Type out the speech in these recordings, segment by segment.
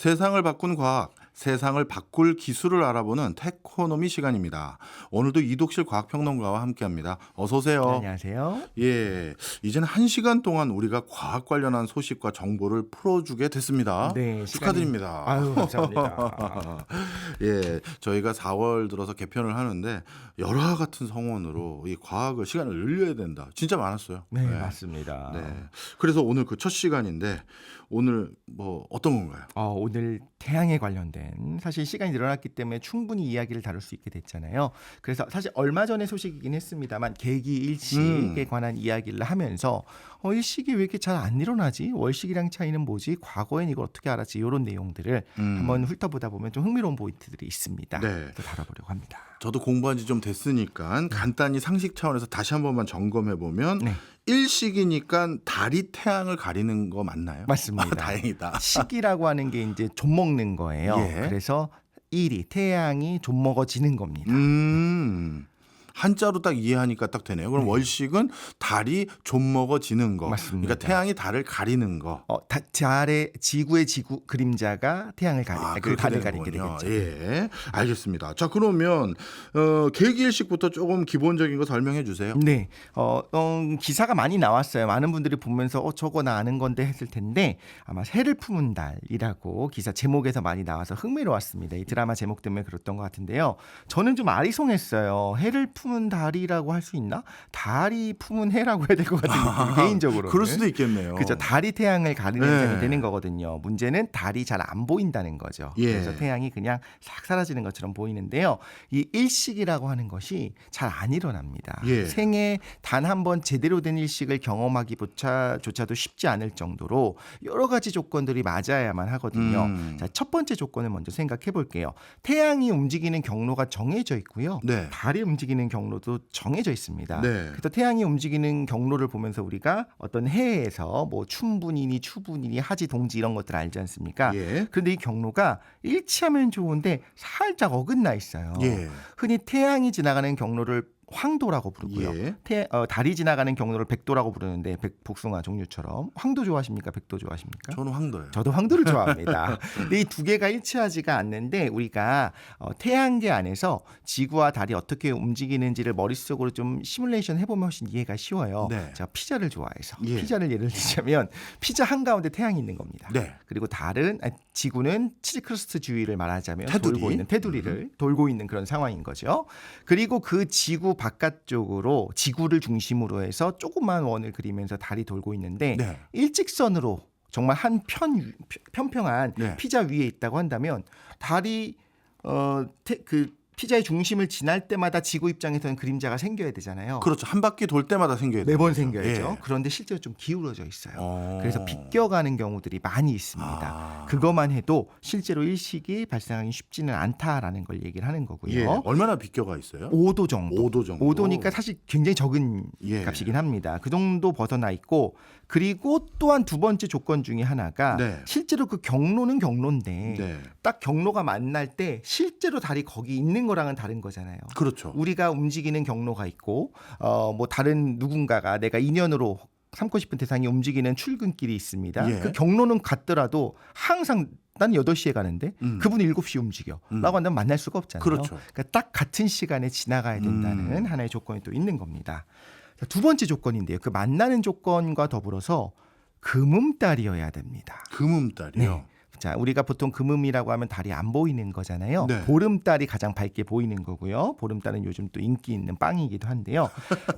세상을 바꾼 과학, 세상을 바꿀 기술을 알아보는 테코노미 시간입니다. 오늘도 이독실 과학평론가와 함께합니다. 어서 오세요. 안녕하세요. 예, 이제는 1시간 동안 우리가 과학 관련한 소식과 정보를 풀어주게 됐습니다. 네, 축하드립니다. 아유, 감사합니다. 예, 저희가 4월 들어서 개편을 하는데 열화 같은 성원으로 이 과학을 시간을 늘려야 된다. 진짜 많았어요. 네, 맞습니다. 네. 그래서 오늘 그 첫 시간인데 오늘 뭐 어떤 건가요? 오늘 태양에 관련된 사실 시간이 늘어났기 때문에 충분히 이야기를 다룰 수 있게 됐잖아요. 그래서 사실 얼마 전의 소식이긴 했습니다만 계기 일식에 관한 이야기를 하면서 일식이 왜 이렇게 잘 안 일어나지? 월식이랑 차이는 뭐지? 과거엔 이걸 어떻게 알았지? 이런 내용들을 한번 훑어보다 보면 좀 흥미로운 포인트들이 있습니다. 네. 그래서 다뤄보려고 합니다. 저도 공부한 지 좀 됐으니까 간단히 상식 차원에서 다시 한 번만 점검해 보면 네. 일식이니까 달이 태양을 가리는 거 맞나요? 맞습니다. 다행이다. 식이라고 하는 게 이제 좀 먹는 거예요. 예. 그래서 일이 태양이 좀 먹어지는 겁니다. 한자로 딱 이해하니까 딱 되네요. 그럼 월식은 달이 좀 먹어지는 거. 맞습니다. 그러니까 태양이 달을 가리는 거. 달의 지구의 지구 그림자가 태양을 그 그렇게 달을 되는 가리게 거군요. 되겠죠. 예, 알겠습니다. 자, 그러면 계기일식부터 조금 기본적인 거 설명해 주세요. 네, 기사가 많이 나왔어요. 많은 분들이 보면서 저거 나 아는 건데 했을 텐데 아마 해를 품은 달이라고 기사 제목에서 많이 나와서 흥미로웠습니다. 이 드라마 제목 때문에 그랬던 것 같은데요. 저는 좀 아리송했어요. 해를 품은 달이라고 할 수 있나? 달이 품은 해라고 해야 될 것 같은데 개인적으로. 그럴 수도 있겠네요. 그렇죠. 달이 태양을 가리는 네. 셈이 되는 거거든요. 문제는 달이 잘 안 보인다는 거죠. 예. 그래서 태양이 그냥 싹 사라지는 것처럼 보이는데요. 이 일식이라고 하는 것이 잘 안 일어납니다. 예. 생애 단 한 번 제대로 된 일식을 경험하기조차도 쉽지 않을 정도로 여러 가지 조건들이 맞아야만 하거든요. 자, 첫 번째 조건을 먼저 생각해 볼게요. 태양이 움직이는 경로가 정해져 있고요. 네. 달이 움직이는 경로도 정해져 있습니다. 네. 그래서 태양이 움직이는 경로를 보면서 우리가 어떤 해에서 뭐 춘분이니 추분이니 하지 동지 이런 것들 알지 않습니까? 예. 그런데 이 경로가 일치하면 좋은데 살짝 어긋나 있어요. 예. 흔히 태양이 지나가는 경로를 황도라고 부르고요. 예. 달이 지나가는 경로를 백도라고 부르는데 복숭아 종류처럼. 황도 좋아하십니까? 백도 좋아하십니까? 저는 황도예요. 저도 황도를 좋아합니다. 근데 이 두 개가 일치하지가 않는데 우리가 태양계 안에서 지구와 달이 어떻게 움직이는지를 머릿속으로 좀 시뮬레이션 해보면 훨씬 이해가 쉬워요. 네. 제가 피자를 좋아해서 예. 피자를 예를 들자면 피자 한가운데 태양이 있는 겁니다. 네. 그리고 지구는 치즈 크러스트 주위를 말하자면 테두리. 돌고 있는 테두리를 돌고 있는 그런 상황인 거죠. 그리고 그 지구 바깥쪽으로 지구를 중심으로 해서 조그만 원을 그리면서 달이 돌고 있는데 네. 일직선으로 정말 한 평평한 네. 피자 위에 있다고 한다면 달이 그 피자의 중심을 지날 때마다 지구 입장에서는 그림자가 생겨야 되잖아요. 그렇죠. 한 바퀴 돌 때마다 생겨야 돼요. 매번 생겨야죠. 예. 그런데 실제로 좀 기울어져 있어요. 어. 그래서 비껴가는 경우들이 많이 있습니다. 그것만 해도 실제로 일식이 발생하기 쉽지는 않다라는 걸 얘기를 하는 거고요. 예. 얼마나 비껴가 있어요? 5도 정도. 5도 정도. 5도니까 사실 굉장히 적은 예. 값이긴 합니다. 그 정도 벗어나 있고 그리고 또한 두 번째 조건 중에 하나가 네. 실제로 그 경로는 경로인데 네. 딱 경로가 만날 때 실제로 달이 거기 있는 거랑은 다른 거잖아요. 그렇죠. 우리가 움직이는 경로가 있고 뭐 다른 누군가가 내가 인연으로 삼고 싶은 대상이 움직이는 출근길이 있습니다. 예. 그 경로는 같더라도 항상 난 8시에 가는데 그분이 7시에 움직여 라고 한다면 만날 수가 없잖아요. 그렇죠. 그러니까 딱 같은 시간에 지나가야 된다는 하나의 조건이 또 있는 겁니다. 자, 두 번째 조건인데요. 그 만나는 조건과 더불어서 금음달이어야 됩니다. 금음달이요. 네. 자, 우리가 보통 금음이라고 하면 달이 안 보이는 거잖아요. 네. 보름달이 가장 밝게 보이는 거고요. 보름달은 요즘 또 인기 있는 빵이기도 한데요.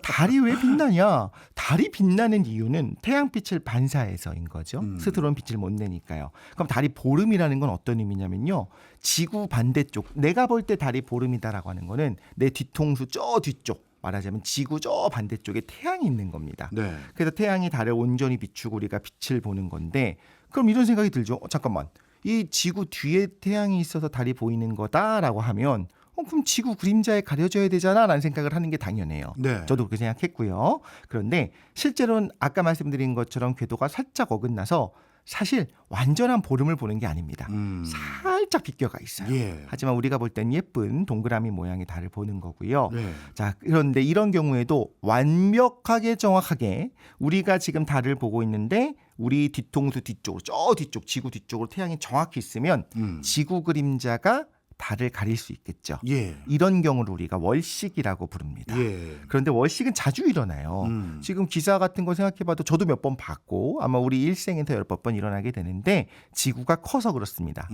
달이 왜 빛나냐? 달이 빛나는 이유는 태양빛을 반사해서인 거죠. 스스로는 빛을 못 내니까요. 그럼 달이 보름이라는 건 어떤 의미냐면요. 지구 반대쪽, 내가 볼 때 달이 보름이다라고 하는 거는 내 뒤통수 저 뒤쪽, 말하자면 지구 저 반대쪽에 태양이 있는 겁니다. 네. 그래서 태양이 달을 온전히 비추고 우리가 빛을 보는 건데 그럼 이런 생각이 들죠. 잠깐만. 이 지구 뒤에 태양이 있어서 달이 보이는 거다라고 하면 그럼 지구 그림자에 가려져야 되잖아라는 생각을 하는 게 당연해요. 네. 저도 그렇게 생각했고요. 그런데 실제로는 아까 말씀드린 것처럼 궤도가 살짝 어긋나서 사실 완전한 보름을 보는 게 아닙니다. 살짝 비껴가 있어요. 예. 하지만 우리가 볼 땐 예쁜 동그라미 모양의 달을 보는 거고요. 네. 자, 그런데 이런 경우에도 완벽하게 정확하게 우리가 지금 달을 보고 있는데 우리 뒤통수 뒤쪽으로 저 뒤쪽 지구 뒤쪽으로 태양이 정확히 있으면 지구 그림자가 달을 가릴 수 있겠죠. 예. 이런 경우를 우리가 월식이라고 부릅니다. 예. 그런데 월식은 자주 일어나요. 지금 기사 같은 거 생각해봐도 저도 몇 번 봤고 아마 우리 일생에서 여러 번 일어나게 되는데 지구가 커서 그렇습니다.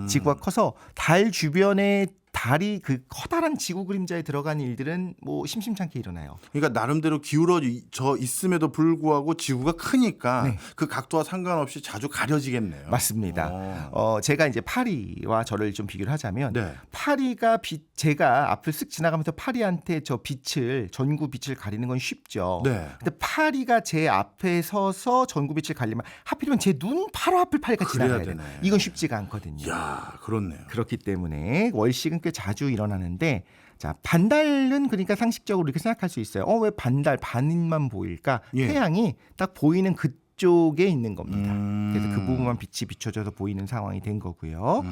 지구가 커서 달 주변에 달이 그 커다란 지구 그림자에 들어간 일들은 뭐 심심찮게 일어나요. 그러니까 나름대로 기울어져 있음에도 불구하고 지구가 크니까 네. 그 각도와 상관없이 자주 가려지겠네요. 맞습니다. 제가 이제 파리와 저를 좀 비교를 하자면 네. 파리가 제가 앞을 쓱 지나가면서 파리한테 저 빛을 전구 빛을 가리는 건 쉽죠. 네. 근데 파리가 제 앞에 서서 전구 빛을 가리면 하필이면 제 눈 바로 앞을 파리가 그래야 지나가야 돼요. 되네. 이건 쉽지가 않거든요. 야, 그렇네요. 그렇기 때문에 월식은 꽤 자주 일어나는데 자 반달은 그러니까 상식적으로 이렇게 생각할 수 있어요. 왜 반만 보일까? 예. 태양이 딱 보이는 그쪽에 있는 겁니다. 그래서 그 음. 부분만 빛이 비춰져서 보이는 상황이 된 거고요.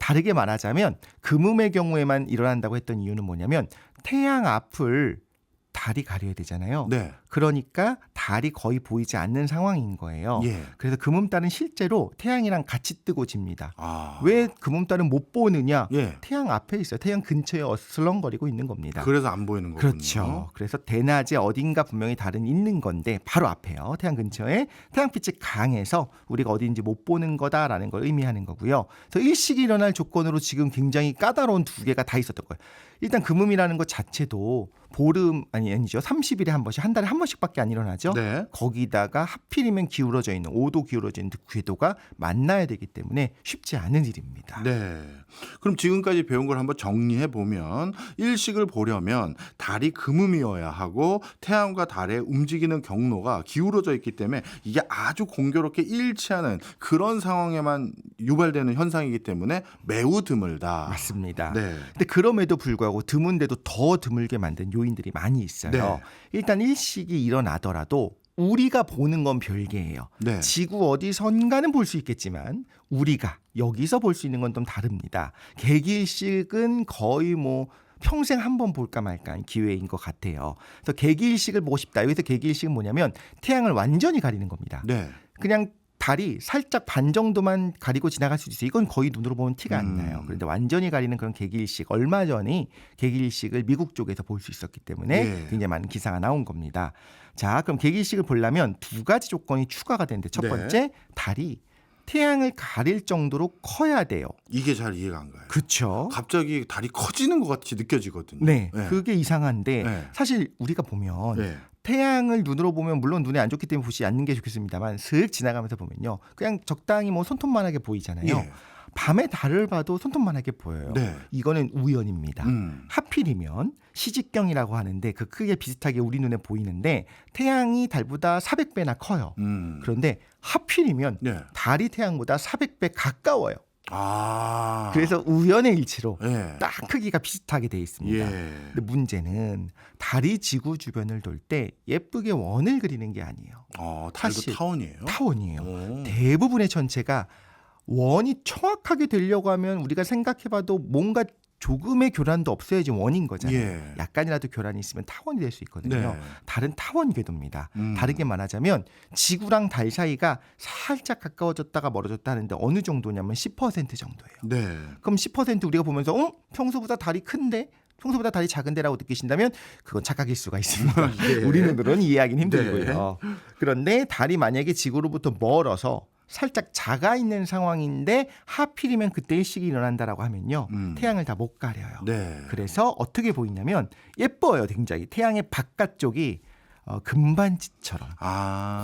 다르게 말하자면 금음의 경우에만 일어난다고 했던 이유는 뭐냐면 태양 앞을 달이 가려야 되잖아요. 네. 그러니까 달이 거의 보이지 않는 상황인 거예요. 예. 그래서 금음달은 실제로 태양이랑 같이 뜨고 집니다. 아. 왜 금음달은 못 보느냐? 예. 태양 앞에 있어요. 태양 근처에 어슬렁거리고 있는 겁니다. 그래서 안 보이는 거군요. 그렇죠. 그래서 대낮에 어딘가 분명히 달은 있는 건데 바로 앞에요. 태양 근처에 태양빛이 강해서 우리가 어딘지 못 보는 거다라는 걸 의미하는 거고요. 그래서 일식이 일어날 조건으로 지금 굉장히 까다로운 두 개가 다 있었던 거예요. 일단 금음이라는 것 자체도 보름 아니죠. 30일에 한 번씩 한 달에 한 번씩밖에 안 일어나죠. 네. 거기다가 하필이면 기울어져 있는 5도 기울어져 있는 궤도가 만나야 되기 때문에 쉽지 않은 일입니다. 네. 그럼 지금까지 배운 걸 한번 정리해 보면 일식을 보려면 달이 금음이어야 하고 태양과 달의 움직이는 경로가 기울어져 있기 때문에 이게 아주 공교롭게 일치하는 그런 상황에만 유발되는 현상이기 때문에 매우 드물다. 맞습니다. 네. 근데 그럼에도 불구하고 드문데도 더 드물게 만든 요인들이 많이 있어요. 네. 일단 일식이 일어나더라도 우리가 보는 건 별개예요. 네. 지구 어디선가는 볼 수 있겠지만 우리가 여기서 볼 수 있는 건 좀 다릅니다. 개기일식은 거의 뭐 평생 한 번 볼까 말까한 기회인 것 같아요. 그래서 개기일식을 보고 싶다. 여기서 개기일식은 뭐냐면 태양을 완전히 가리는 겁니다. 네. 그냥 달이 살짝 반 정도만 가리고 지나갈 수 있어요. 이건 거의 눈으로 보면 티가 안 나요. 그런데 완전히 가리는 그런 개기일식 얼마 전에 개기일식을 미국 쪽에서 볼 수 있었기 때문에 예. 굉장히 많은 기사가 나온 겁니다. 자, 그럼 개기일식을 보려면 두 가지 조건이 추가가 되는데 첫 네. 번째 달이 태양을 가릴 정도로 커야 돼요. 이게 잘 이해가 안 가요. 그렇죠. 갑자기 달이 커지는 것 같이 느껴지거든요. 네, 네. 그게 이상한데 네. 사실 우리가 보면 네. 태양을 눈으로 보면 물론 눈에 안 좋기 때문에 보지 않는 게 좋겠습니다만 슥 지나가면서 보면요 그냥 적당히 뭐 손톱만하게 보이잖아요. 예. 밤에 달을 봐도 손톱만하게 보여요. 네. 이거는 우연입니다. 하필이면 시직경이라고 하는데 그 크게 비슷하게 우리 눈에 보이는데 태양이 달보다 400배나 커요. 그런데 하필이면 네. 달이 태양보다 400배 가까워요. 아. 그래서 우연의 일치로 예. 딱 크기가 비슷하게 돼 있습니다. 예. 근데 문제는 달이 지구 주변을 돌 때 예쁘게 원을 그리는 게 아니에요. 달도 사실 타원이에요? 타원이에요. 오. 대부분의 전체가 원이 정확하게 되려고 하면 우리가 생각해봐도 뭔가 조금의 교란도 없어야지 원인 거잖아요. 예. 약간이라도 교란이 있으면 타원이 될 수 있거든요. 네. 달은 타원 궤도입니다. 다르게 말하자면 지구랑 달 사이가 살짝 가까워졌다가 멀어졌다 하는데 어느 정도냐면 10% 정도예요. 네. 그럼 10% 우리가 보면서 평소보다 달이 큰데? 평소보다 달이 작은데라고 느끼신다면 그건 착각일 수가 있습니다. 예. 우리 눈으로는 이해하기는 힘들고요. 그런데 달이 만약에 지구로부터 멀어서 살짝 작아 있는 상황인데 하필이면 그때 일식이 일어난다라고 하면요. 태양을 다 못 가려요. 네. 그래서 어떻게 보이냐면 예뻐요. 굉장히. 태양의 바깥쪽이 금반지처럼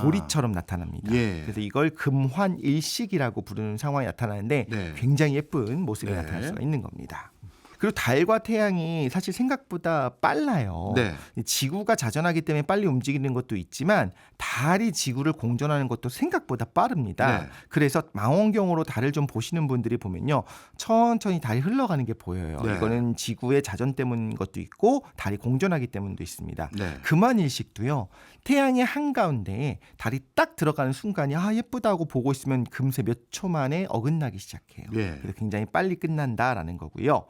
고리처럼 나타납니다. 예. 그래서 이걸 금환일식이라고 부르는 상황이 나타나는데 네. 굉장히 예쁜 모습이 네. 나타날 수가 있는 겁니다. 그리고 달과 태양이 사실 생각보다 빨라요. 네. 지구가 자전하기 때문에 빨리 움직이는 것도 있지만 달이 지구를 공전하는 것도 생각보다 빠릅니다. 네. 그래서 망원경으로 달을 좀 보시는 분들이 보면요. 천천히 달이 흘러가는 게 보여요. 네. 이거는 지구의 자전 때문인 것도 있고 달이 공전하기 때문도 있습니다. 네. 금환일식도요. 태양의 한가운데에 달이 딱 들어가는 순간이 예쁘다고 보고 있으면 금세 몇 초 만에 어긋나기 시작해요. 예. 그래서 굉장히 빨리 끝난다라는 거고요.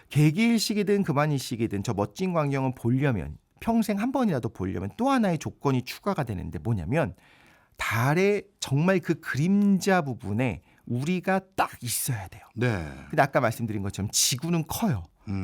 개기일식이든 금환일식이든 저 멋진 광경을 보려면 평생 한 번이라도 보려면 또 하나의 조건이 추가가 되는데 뭐냐면 달의 정말 그 그림자 부분에 우리가 딱 있어야 돼요. 네. 근데 아까 말씀드린 것처럼 지구는 커요.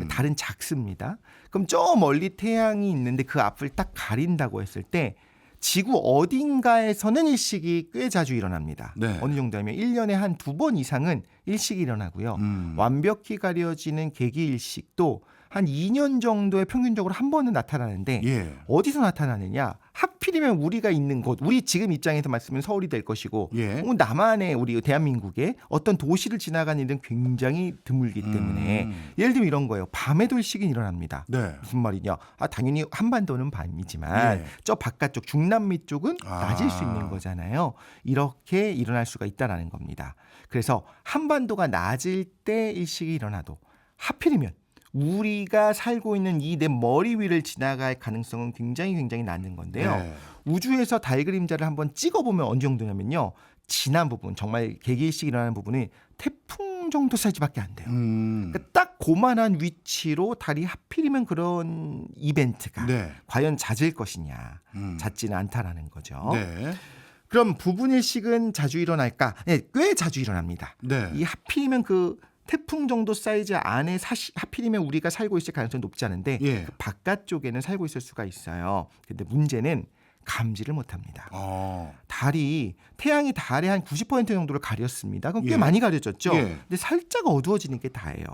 달은 작습니다. 그럼 저 멀리 태양이 있는데 그 앞을 딱 가린다고 했을 때 지구 어딘가에서는 일식이 꽤 자주 일어납니다. 네. 어느 정도 하면 1년에 한 2번 이상은 일식이 일어나고요. 완벽히 가려지는 개기 일식도 한 2년 정도에 평균적으로 한 번은 나타나는데 예. 어디서 나타나느냐? 하필이면 우리가 있는 곳, 우리 지금 입장에서 말씀은 서울이 될 것이고 예. 남한의 우리 대한민국의 어떤 도시를 지나가는 일은 굉장히 드물기 때문에 예를 들면 이런 거예요. 밤에도 일식이 일어납니다. 네. 무슨 말이냐? 당연히 한반도는 밤이지만 예. 저 바깥쪽 중남미 쪽은 아. 낮일 수 있는 거잖아요. 이렇게 일어날 수가 있다라는 겁니다. 그래서 한반도가 낮을 때 일식이 일어나도 하필이면 우리가 살고 있는 이 내 머리 위를 지나갈 가능성은 굉장히 낮은 건데요. 네. 우주에서 달 그림자를 한번 찍어보면 어느 정도냐면요. 진한 부분, 정말 개기일식 일어나는 부분이 태풍 정도 사이즈밖에 안 돼요. 그러니까 딱 그만한 위치로 달이 하필이면 그런 이벤트가 네. 과연 잦을 것이냐, 잦지는 않다라는 거죠. 네. 그럼 부분일식은 자주 일어날까? 네, 꽤 자주 일어납니다. 네. 이 하필이면 그 태풍 정도 사이즈 안에 하필이면 우리가 살고 있을 가능성이 높지 않은데 예. 그 바깥쪽에는 살고 있을 수가 있어요. 근데 문제는 감지를 못합니다. 달이 태양이 달의 한 90% 정도를 가렸습니다. 그럼 꽤 예. 많이 가려졌죠. 예. 근데 살짝 어두워지는 게 다예요.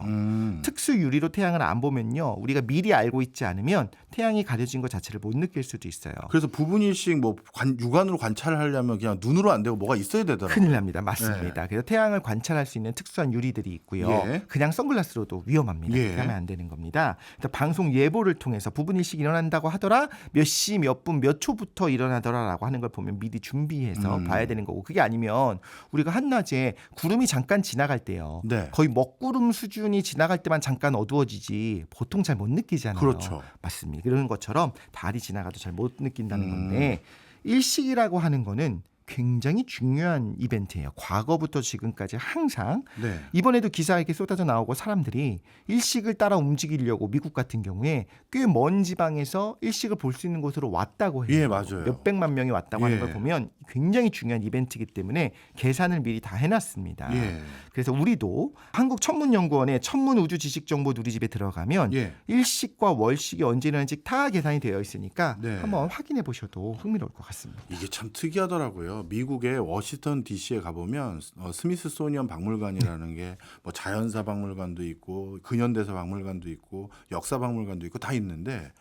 특수 유리로 태양을 안 보면요, 우리가 미리 알고 있지 않으면 태양이 가려진 것 자체를 못 느낄 수도 있어요. 그래서 부분일식 뭐 육안으로 관찰하려면 그냥 눈으로 안 되고 뭐가 있어야 되더라고요. 큰일 납니다. 맞습니다. 그래서 태양을 관찰할 수 있는 특수한 유리들이 있고요. 예. 그냥 선글라스로도 위험합니다. 예. 이렇게 하면 안 되는 겁니다. 방송 예보를 통해서 부분일식이 일어난다고 하더라, 몇 시, 몇 분, 몇 초부터 일어나더라라고 하는 걸 보면 미리 준비해서 봐야 되는 거고, 그게 아니면 우리가 한낮에 구름이 잠깐 지나갈 때요. 네. 거의 먹구름 수준이 지나갈 때만 잠깐 어두워지지 보통 잘 못 느끼잖아요. 그렇죠. 맞습니다. 그런 것처럼 달이 지나가도 잘 못 느낀다는 건데, 일식이라고 하는 거는 굉장히 중요한 이벤트예요. 과거부터 지금까지 항상. 네. 이번에도 기사에 이렇게 쏟아져 나오고 사람들이 일식을 따라 움직이려고 미국 같은 경우에 꽤 먼 지방에서 일식을 볼 수 있는 곳으로 왔다고 해요. 예, 맞아요. 몇백만 명이 왔다고 하는 예. 걸 보면 굉장히 중요한 이벤트이기 때문에 계산을 미리 다 해놨습니다. 예. 그래서 우리도 한국천문연구원의 천문우주지식정보 누리집에 들어가면 예. 일식과 월식이 언제 일어나는지 다 계산이 되어 있으니까 네. 한번 확인해 보셔도 흥미로울 것 같습니다. 이게 참 특이하더라고요. 미국의 워싱턴 DC에 가보면 스미스소니언 박물관이라는 게 뭐 자연사 박물관도 있고 근현대사 박물관도 있고 역사 박물관도 있고 다 있는데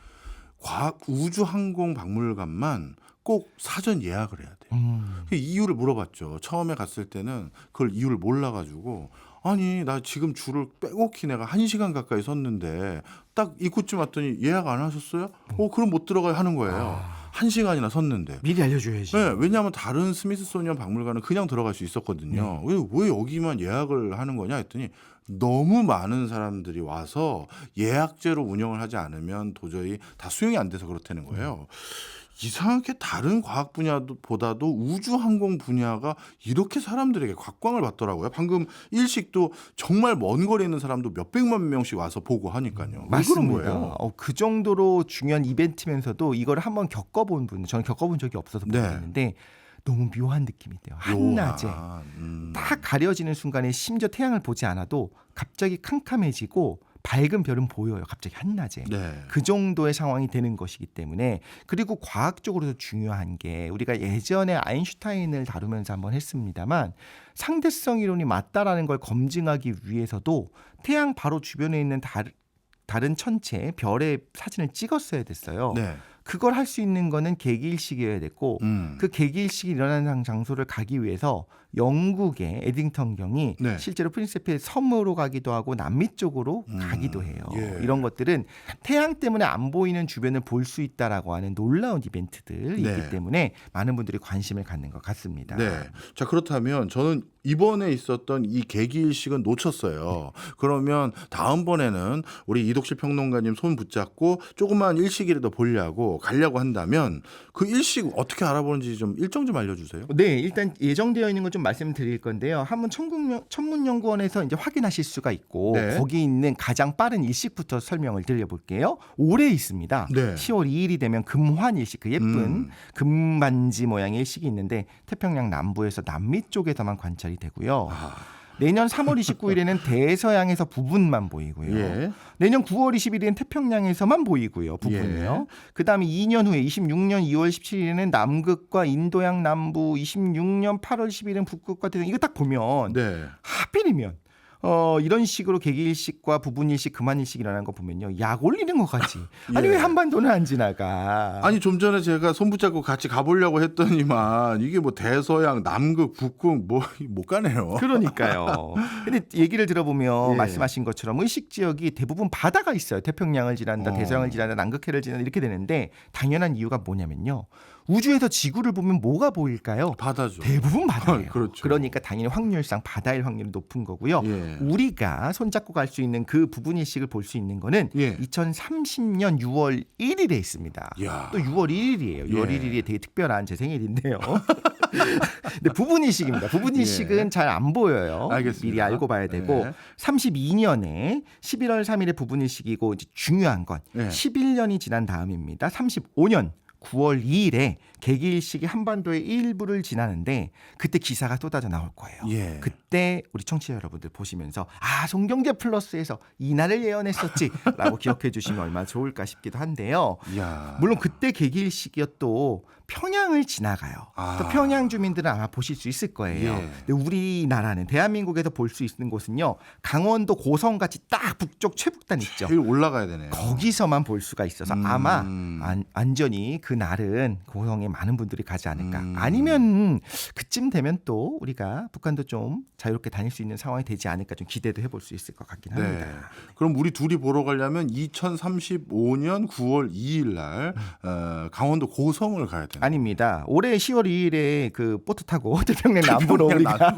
우주항공 박물관만 꼭 사전 예약을 해야 돼요. 그 이유를 물어봤죠. 처음에 갔을 때는 그걸 이유를 몰라가지고, 아니 나 지금 줄을 빼곡히 내가 1시간 가까이 섰는데 딱 입구쯤 왔더니 예약 안 하셨어요? 그럼 못 들어가야 하는 거예요. 1시간이나 섰는데. 미리 알려줘야지. 네, 왜냐하면 다른 스미스소니언 박물관은 그냥 들어갈 수 있었거든요. 왜 여기만 예약을 하는 거냐 했더니 너무 많은 사람들이 와서 예약제로 운영을 하지 않으면 도저히 다 수용이 안 돼서 그렇다는 거예요. 이상하게 다른 과학 분야보다도 우주항공 분야가 이렇게 사람들에게 각광을 받더라고요. 방금 일식도 정말 먼 거리에 있는 사람도 몇백만 명씩 와서 보고 하니까요. 왜 그런 거예요? 그 정도로 중요한 이벤트면서도 이걸 한번 겪어본 분, 저는 겪어본 적이 없어서 네. 모르겠는데 너무 묘한 느낌이 돼요. 한낮에 딱 가려지는 순간에 심지어 태양을 보지 않아도 갑자기 캄캄해지고 밝은 별은 보여요. 갑자기 한낮에. 네. 그 정도의 상황이 되는 것이기 때문에. 그리고 과학적으로도 중요한 게, 우리가 예전에 아인슈타인을 다루면서 한번 했습니다만 상대성 이론이 맞다라는 걸 검증하기 위해서도 태양 바로 주변에 있는 다른 천체, 별의 사진을 찍었어야 됐어요. 네. 그걸 할 수 있는 거는 개기일식이어야 됐고 그 개기일식이 일어나는 장소를 가기 위해서 영국의 에딩턴 경이 네. 실제로 프린세프의 섬으로 가기도 하고 남미 쪽으로 가기도 해요. 예. 이런 것들은 태양 때문에 안 보이는 주변을 볼 수 있다라고 하는 놀라운 이벤트들이기 네. 때문에 많은 분들이 관심을 갖는 것 같습니다. 네. 자, 그렇다면 저는 이번에 있었던 이 계기일식은 놓쳤어요. 그러면 다음번에는 우리 이독실 평론가님 손 붙잡고 조그만 일식이라도 보려고 가려고 한다면 그 일식 어떻게 알아보는지 좀 일정 좀 알려주세요. 네, 일단 예정되어 있는 건 좀 말씀드릴 건데요. 한번 천문연구원에서 이제 확인하실 수가 있고 네. 거기 있는 가장 빠른 일식부터 설명을 드려볼게요. 올해 있습니다. 네. 10월 2일이 되면 금환 일식, 그 예쁜 금반지 모양의 일식이 있는데 태평양 남부에서 남미 쪽에서만 관찰이 되고요. 내년 3월 29일에는 대서양에서 부분만 보이고요. 예. 내년 9월 20일에는 태평양에서만 보이고요. 부분이요. 그다음에 2년 후에 26년 2월 17일에는 남극과 인도양 남부, 26년 8월 10일은 북극과 대서양, 이거 딱 보면 네. 하필이면 이런 식으로 계기일식과 부분일식, 금환일식이라는 거 보면요. 약 올리는 것 같지. 아니 예. 왜 한반도는 안 지나가? 아니 좀 전에 제가 손 붙잡고 같이 가보려고 했더니만 이게 뭐 대서양, 남극, 북극 뭐 못 가네요. 그러니까요. 근데 얘기를 들어보면 예. 말씀하신 것처럼 의식 지역이 대부분 바다가 있어요. 태평양을 지난다, 대서양을 지난다, 남극해를 지난다 이렇게 되는데 당연한 이유가 뭐냐면요. 우주에서 지구를 보면 뭐가 보일까요? 바다죠. 대부분 바다예요. 그렇죠. 그러니까 당연히 확률상 바다일 확률이 높은 거고요. 예. 우리가 손잡고 갈 수 있는 그 부분일식을 볼 수 있는 거는 예. 2030년 6월 1일에 있습니다. 이야. 또 6월 1일이에요. 6월 예. 1일이 되게 특별한 제 생일인데요. 근데 부분일식입니다. 부분일식은 예. 잘 안 보여요. 알겠습니다. 미리 알고 봐야 되고 네. 32년에 11월 3일에 부분일식이고 이제 중요한 건 네. 11년이 지난 다음입니다. 35년 9월 2일에 계기일식이 한반도의 일부를 지나는데 그때 기사가 쏟아져 나올 거예요. 예. 그때 우리 청취자 여러분들 보시면서 송경제 플러스에서 이날을 예언했었지라고 기억해 주시면 얼마나 좋을까 싶기도 한데요. 이야. 물론 그때 계기일식이었또 평양을 지나가요. 또 평양 주민들은 아마 보실 수 있을 거예요. 예. 근데 우리나라는 대한민국에서 볼 수 있는 곳은요. 강원도 고성같이 딱 북쪽 최북단 있죠. 제일 올라가야 되네요. 거기서만 볼 수가 있어서 아마 안전히 그날은 고성에 많은 분들이 가지 않을까. 아니면 그쯤 되면 또 우리가 북한도 좀 자유롭게 다닐 수 있는 상황이 되지 않을까 좀 기대도 해볼 수 있을 것 같긴 합니다. 네. 그럼 우리 둘이 보러 가려면 2035년 9월 2일 날 강원도 고성을 가야 되나요? 아닙니다. 올해 10월 2일에 그 보트 타고 태평양 남부로 우리가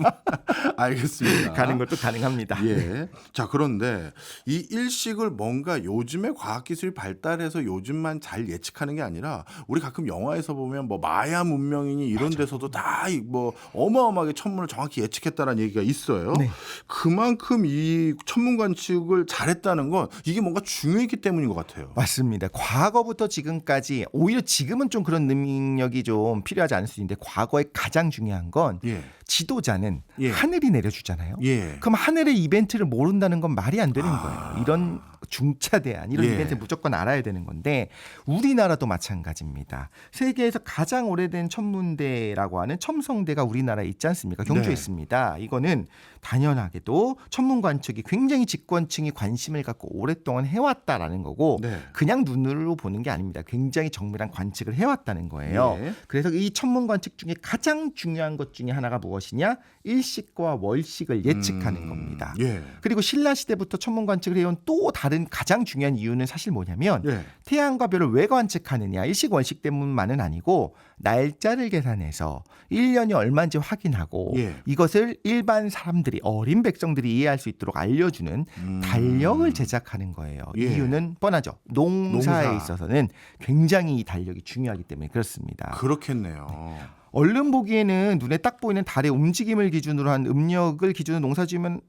알겠습니다. 가는 것도 가능합니다. 예. 자, 그런데 이 일식을 뭔가 요즘에 과학기술이 발달해서 요즘만 잘 예측하는 게 아니라 우리 가끔 영화에서 보면 뭐 마야 문명이니 이런 데서도 다 뭐 어마어마하게 천문을 정확히 예측했다는 얘기가 있어요. 네. 그만큼 이 천문 관측을 잘했다는 건 이게 뭔가 중요했기 때문인 것 같아요. 맞습니다. 과거부터 지금까지 오히려 지금은 좀 그런 능력이 좀 필요하지 않을 수 있는데 과거에 가장 중요한 건 예. 지도자는 예. 하늘이 내려주잖아요. 예. 그럼 하늘의 이벤트를 모른다는 건 말이 안 되는 거예요. 이런 중차대한 이런 예. 이벤트 무조건 알아야 되는 건데 우리나라도 마찬가지입니다. 세계에서 가장 오래된 천문대라고 하는 첨성대가 우리나라에 있지 않습니까? 경주에 네. 있습니다. 이거는 당연하게도 천문 관측이 굉장히 직권층이 관심을 갖고 오랫동안 해왔다라는 거고 네. 그냥 눈으로 보는 게 아닙니다. 굉장히 정밀한 관측을 해왔다는 거예요. 예. 그래서 이 천문 관측 중에 가장 중요한 것 중에 하나가 무엇이냐? 일식과 월식을 예측하는 겁니다. 예. 그리고 신라 시대부터 천문 관측을 해온 또 다른 가장 중요한 이유는 사실 뭐냐면 예. 태양과 별을 왜 관측하느냐 일식 월식 때문만은 아니고 날짜를 계산해서 1년이 얼마인지 확인하고 예. 이것을 일반 사람들이 어린 백성들이 이해할 수 있도록 알려주는 달력을 제작하는 거예요. 예. 이유는 뻔하죠. 농사에 농사. 있어서는 굉장히 이 달력이 중요하기 때문에 그렇습니다. 그렇겠네요. 얼른 보기에는 눈에 딱 보이는 달의 움직임을 기준으로 한 음력을 기준으로 농사 지으면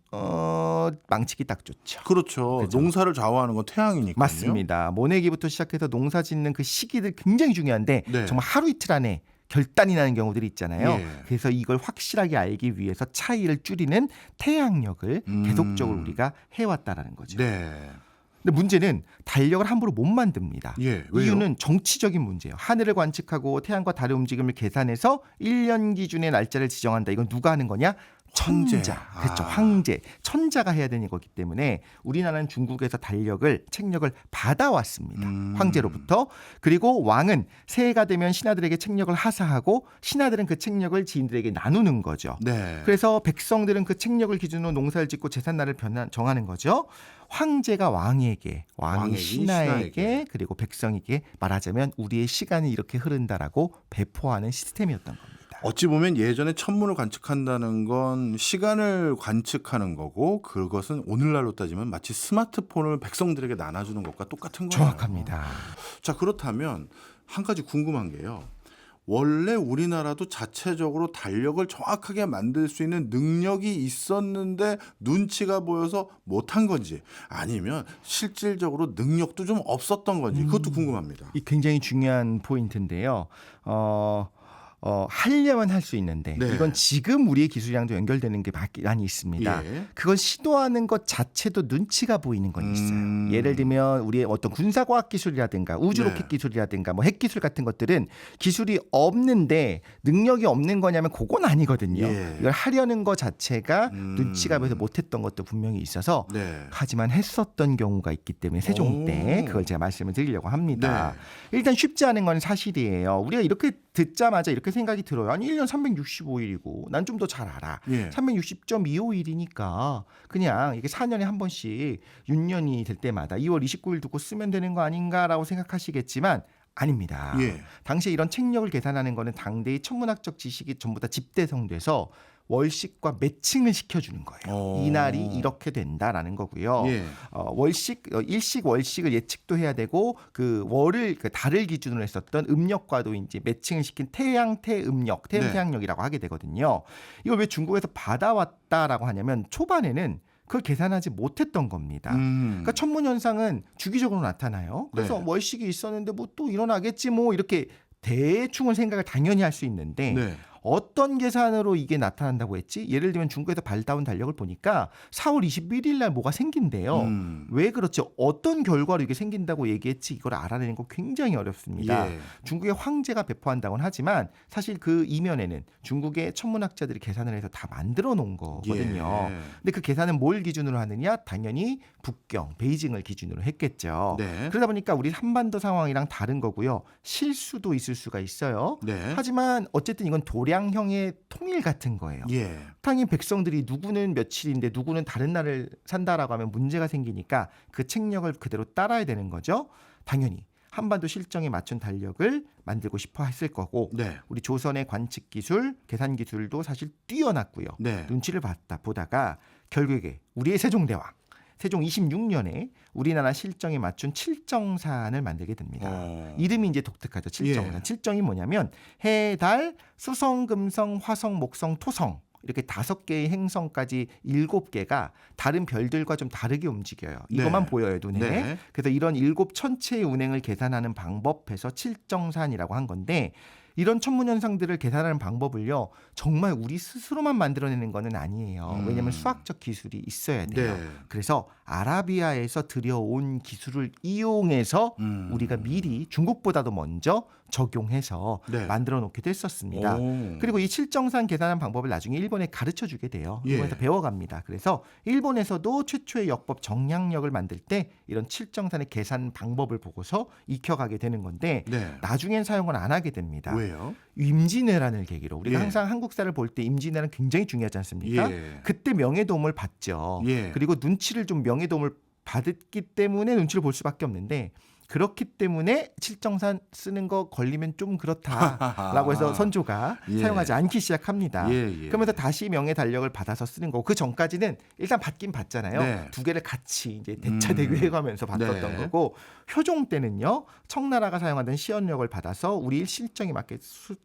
망치기 딱 좋죠. 그렇죠. 그죠. 농사를 좌우하는 건 태양이니까요. 맞습니다. 모내기부터 시작해서 농사 짓는 그 시기들 굉장히 중요한데 네. 정말 하루 이틀 안에 결단이 나는 경우들이 있잖아요. 예. 그래서 이걸 확실하게 알기 위해서 차이를 줄이는 태양력을 계속적으로 우리가 해왔다라는 거죠. 네. 근데 문제는 달력을 함부로 못 만듭니다. 예. 왜요? 이유는 정치적인 문제예요. 하늘을 관측하고 태양과 달의 움직임을 계산해서 1년 기준의 날짜를 지정한다. 이건 누가 하는 거냐? 황제. 천자. 그렇죠. 황제. 천자가 해야 되는 거기 때문에 우리나라는 중국에서 달력을 책력을 받아왔습니다. 황제로부터. 그리고 왕은 새해가 되면 신하들에게 책력을 하사하고 신하들은 그 책력을 지인들에게 나누는 거죠. 네. 그래서 백성들은 그 책력을 기준으로 농사를 짓고 제삿날을 정하는 거죠. 황제가 왕에게, 왕이 왕에게, 신하에게, 그리고 백성에게 말하자면 우리의 시간이 이렇게 흐른다라고 배포하는 시스템이었던 겁니다. 어찌 보면 예전에 천문을 관측한다는 건 시간을 관측하는 거고 그것은 오늘날로 따지면 마치 스마트폰을 백성들에게 나눠주는 것과 똑같은 거예요. 정확합니다. 자, 그렇다면 한 가지 궁금한 게요. 원래 우리나라도 자체적으로 달력을 정확하게 만들 수 있는 능력이 있었는데 눈치가 보여서 못한 건지 아니면 실질적으로 능력도 좀 없었던 건지 그것도 궁금합니다. 이 굉장히 중요한 포인트인데요. 하려면 할 수 있는데 네. 이건 지금 우리의 기술이랑도 연결되는 게 많이 있습니다. 예. 그걸 시도하는 것 자체도 눈치가 보이는 건 있어요. 예를 들면 우리의 어떤 군사과학 기술이라든가 우주 로켓 네. 기술이라든가 뭐 핵 기술 같은 것들은 기술이 없는데 능력이 없는 거냐면 그건 아니거든요. 예. 이걸 하려는 것 자체가 눈치가 보여서 못했던 것도 분명히 있어서 네. 하지만 했었던 경우가 있기 때문에 세종 때 오. 그걸 제가 말씀을 드리려고 합니다. 네. 일단 쉽지 않은 건 사실이에요. 우리가 이렇게 듣자마자 이렇게 생각이 들어요. 아니 1년 365일이고 난 좀 더 잘 알아. 예. 360.251일이니까 그냥 이게 4년에 한 번씩 윤년이 될 때마다 2월 29일 두고 쓰면 되는 거 아닌가라고 생각하시겠지만 아닙니다. 예. 당시에 이런 책력을 계산하는 거는 당대의 천문학적 지식이 전부 다 집대성돼서 월식과 매칭을 시켜주는 거예요. 이날이 이렇게 된다라는 거고요. 예. 일식 월식을 예측도 해야 되고 그 월을 그 달을 기준으로 했었던 음력과도 이제 매칭을 시킨 태양태 음력, 네. 태양력이라고 하게 되거든요. 이걸 왜 중국에서 받아왔다라고 하냐면 초반에는 그걸 계산하지 못했던 겁니다. 그러니까 천문 현상은 주기적으로 나타나요. 그래서 네. 월식이 있었는데 뭐 또 일어나겠지 뭐 이렇게 대충은 생각을 당연히 할 수 있는데 네. 어떤 계산으로 이게 나타난다고 했지? 예를 들면 중국에서 발다운 달력을 보니까 4월 21일 날 뭐가 생긴대요. 왜 그렇죠? 어떤 결과로 이게 생긴다고 얘기했지? 이걸 알아내는 거 굉장히 어렵습니다. 예. 중국의 황제가 배포한다고는 하지만 사실 그 이면에는 중국의 천문학자들이 계산을 해서 다 만들어 놓은 거거든요. 예. 근데 그 계산은 뭘 기준으로 하느냐? 당연히 북경, 베이징을 기준으로 했겠죠. 네. 그러다 보니까 우리 한반도 상황이랑 다른 거고요. 실수도 있을 수가 있어요. 네. 하지만 어쨌든 이건 도량형의 통일 같은 거예요. 예. 당연히 백성들이 누구는 며칠인데 누구는 다른 날을 산다라고 하면 문제가 생기니까 그 책력을 그대로 따라야 되는 거죠. 당연히 한반도 실정에 맞춘 달력을 만들고 싶어 했을 거고 네. 우리 조선의 관측 기술, 계산 기술도 사실 뛰어났고요. 네. 눈치를 보다가 결국에 우리의 세종대왕 세종 26년에 우리나라 실정에 맞춘 칠정산을 만들게 됩니다. 이름이 이제 독특하죠. 칠정산. 예. 칠정이 뭐냐면 해, 달, 수성, 금성, 화성, 목성, 토성 이렇게 5개의 행성까지 7개가 다른 별들과 좀 다르게 움직여요. 이것만 네. 보여요, 눈에. 네. 그래서 이런 7 천체의 운행을 계산하는 방법에서 칠정산이라고 한 건데 이런 천문 현상들을 계산하는 방법을요. 정말 우리 스스로만 만들어내는 거는 아니에요. 왜냐하면 수학적 기술이 있어야 돼요. 네. 그래서 아라비아에서 들여온 기술을 이용해서 우리가 미리 중국보다도 먼저 적용해서 네. 만들어 놓게 됐었습니다. 그리고 이 칠정산 계산하는 방법을 나중에 일본에 가르쳐 주게 돼요. 예. 일본에서 배워갑니다. 그래서 일본에서도 최초의 역법 정량력을 만들 때 이런 칠정산의 계산 방법을 보고서 익혀가게 되는 건데 네. 나중엔 사용을 안 하게 됩니다. 왜요? 임진왜란을 계기로 우리가 예. 항상 한국사를 볼 때 임진왜란 굉장히 중요하지 않습니까? 예. 그때 명예도움을 받죠. 예. 그리고 눈치를 좀 명예도움을 받았기 때문에 눈치를 볼 수밖에 없는데 그렇기 때문에 칠정산 쓰는 거 걸리면 좀 그렇다라고 해서 선조가 예. 사용하지 않기 시작합니다. 예, 예. 그러면서 다시 명예 달력을 받아서 쓰는 거고 그 전까지는 일단 받긴 받잖아요. 네. 두 개를 같이 이제 대차대교해가면서 받았던 네. 거고 효종 때는요 청나라가 사용하던 시언력을 받아서 우리 실정에 맞게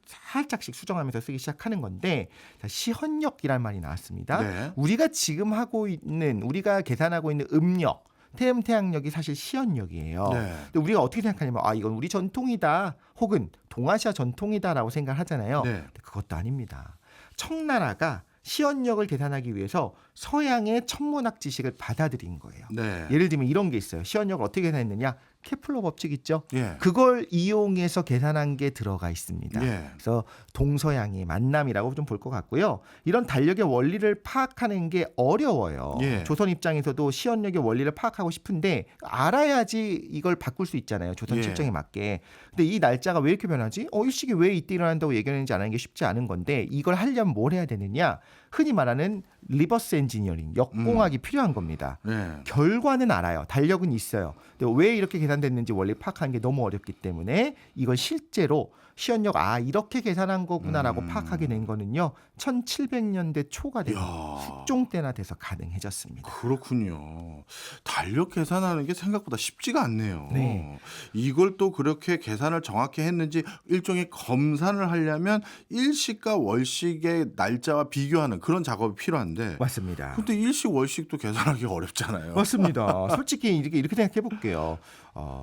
살짝씩 수정하면서 쓰기 시작하는 건데 자, 시헌력이란 말이 나왔습니다. 네. 우리가 지금 하고 있는 우리가 계산하고 있는 음력 태음태양력이 사실 시언력이에요. 네. 근데 우리가 어떻게 생각하냐면 이건 우리 전통이다 혹은 동아시아 전통이다라고 생각을 하잖아요. 네. 근데 그것도 아닙니다. 청나라가 시언력을 계산하기 위해서 서양의 천문학 지식을 받아들인 거예요. 네. 예를 들면 이런 게 있어요. 시언력을 어떻게 계산했느냐? 케플러 법칙 있죠? 예. 그걸 이용해서 계산한 게 들어가 있습니다. 예. 그래서 동서양의 만남이라고 좀 볼 것 같고요. 이런 달력의 원리를 파악하는 게 어려워요. 예. 조선 입장에서도 시언력의 원리를 파악하고 싶은데 알아야지 이걸 바꿀 수 있잖아요. 조선 예. 실정에 맞게. 근데 이 날짜가 왜 이렇게 변하지? 일식이 왜 이때 일어난다고 얘기하는지 아는 게 쉽지 않은 건데 이걸 하려면 뭘 해야 되느냐? 흔히 말하는 리버스 엔지니어링, 역공학이 필요한 겁니다. 네. 결과는 알아요. 달력은 있어요. 근데 왜 이렇게 계산됐는지 원리 파악하는 게 너무 어렵기 때문에 이걸 실제로 시연력 이렇게 계산한 거구나라고 파악하게 된 거는요. 1700년대 초가 되면 이야. 특종 때나 돼서 가능해졌습니다. 그렇군요. 달력 계산하는 게 생각보다 쉽지가 않네요. 네. 이걸 또 그렇게 계산을 정확히 했는지 일종의 검사를 하려면 일식과 월식의 날짜와 비교하는 그런 작업이 필요한데 맞습니다. 근데 일식 월식도 계산하기가 어렵잖아요. 맞습니다. 솔직히 이렇게 생각해 볼게요.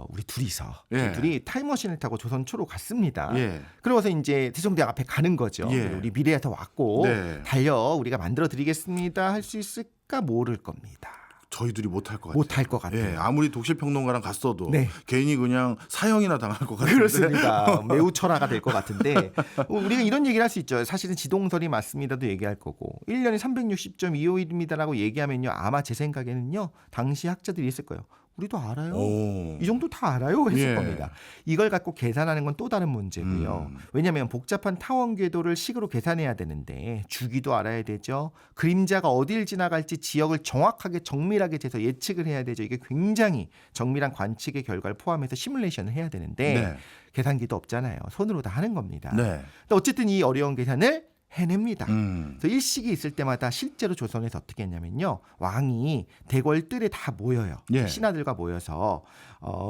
우리 둘이서 예. 둘이 타임머신을 타고 조선초로 갔습니다. 예. 그러고서 이제 세종대왕 앞에 가는 거죠. 예. 우리 미래에서 왔고 네. 달력 우리가 만들어 드리겠습니다. 할 수 있을까 모를 겁니다. 저희들이 못할 것 같아요. 못할 것 같아요. 예, 아무리 독실평론가랑 갔어도 네. 괜히 그냥 사형이나 당할 것 같은데. 그렇습니다. 매우 철화가 될 것 같은데 우리가 이런 얘기를 할 수 있죠. 사실은 지동설이 맞습니다도 얘기할 거고 1년에 360.251입니다라고 얘기하면요. 아마 제 생각에는요. 당시 학자들이 있을 거예요. 우리도 알아요. 오. 이 정도 다 알아요 했을 예. 겁니다. 이걸 갖고 계산하는 건 또 다른 문제고요. 왜냐하면 복잡한 타원 궤도를 식으로 계산해야 되는데 주기도 알아야 되죠. 그림자가 어딜 지나갈지 지역을 정확하게 정밀하게 재서 예측을 해야 되죠. 이게 굉장히 정밀한 관측의 결과를 포함해서 시뮬레이션을 해야 되는데 네. 계산기도 없잖아요. 손으로 다 하는 겁니다. 네. 근데 어쨌든 이 어려운 계산을 해냅니다. 음. 그래서 일식이 있을 때마다 실제로 조선에서 어떻게 했냐면요. 왕이 대궐 뜰에 다 모여요. 예. 신하들과 모여서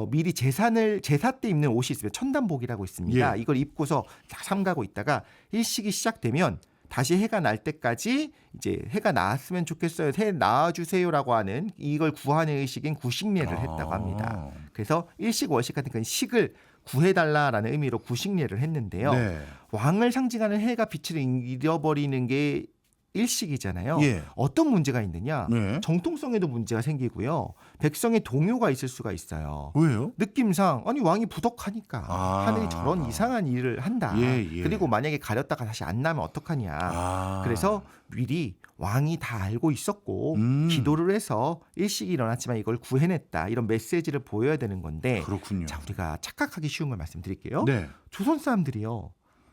미리 제사 때 입는 옷이 있으면 천단복이라고 있습니다. 예. 이걸 입고서 삼가고 있다가 일식이 시작되면 다시 해가 날 때까지 이제 해가 나왔으면 좋겠어요. 해 나와주세요라고 하는 이걸 구하는 의식인 구식례를 했다고 합니다. 그래서 일식 월식 같은 건 식을 구해달라라는 의미로 구식례를 했는데요. 네. 왕을 상징하는 해가 빛을 잃어버리는 게 일식이잖아요. 예. 어떤 문제가 있느냐? 네. 정통성에도 문제가 생기고요. 백성의 동요가 있을 수가 있어요. 왜요? 느낌상 아니 왕이 부덕하니까 하늘이 저런 이상한 일을 한다. 예, 예. 그리고 만약에 가렸다가 다시 안 나면 어떡하냐. 그래서 미리 왕이 다 알고 있었고 기도를 해서 일식이 일어났지만 이걸 구해냈다. 이런 메시지를 보여야 되는 건데 그렇군요. 자 우리가 착각하기 쉬운 걸 말씀드릴게요. 네. 조선 사람들이요.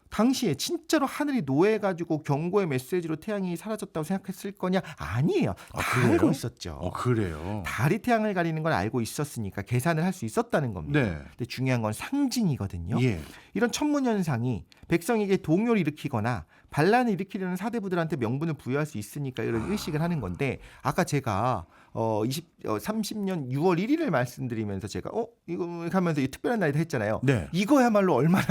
당시에 진짜로 하늘이 노해가지고 경고의 메시지로 태양이 사라졌다고 생각했을 거냐? 아니에요. 다 그래요? 알고 있었죠. 그래요. 달이 태양을 가리는 걸 알고 있었으니까 계산을 할 수 있었다는 겁니다. 네. 근데 중요한 건 상징이거든요. 예. 이런 천문현상이 백성에게 동요를 일으키거나 반란을 일으키려는 사대부들한테 명분을 부여할 수 있으니까 이런 의식을 하는 건데 아까 제가 30년 6월 1일을 말씀드리면서 제가 이거 하면서 이 특별한 날이다 했잖아요. 네. 이거야말로 얼마나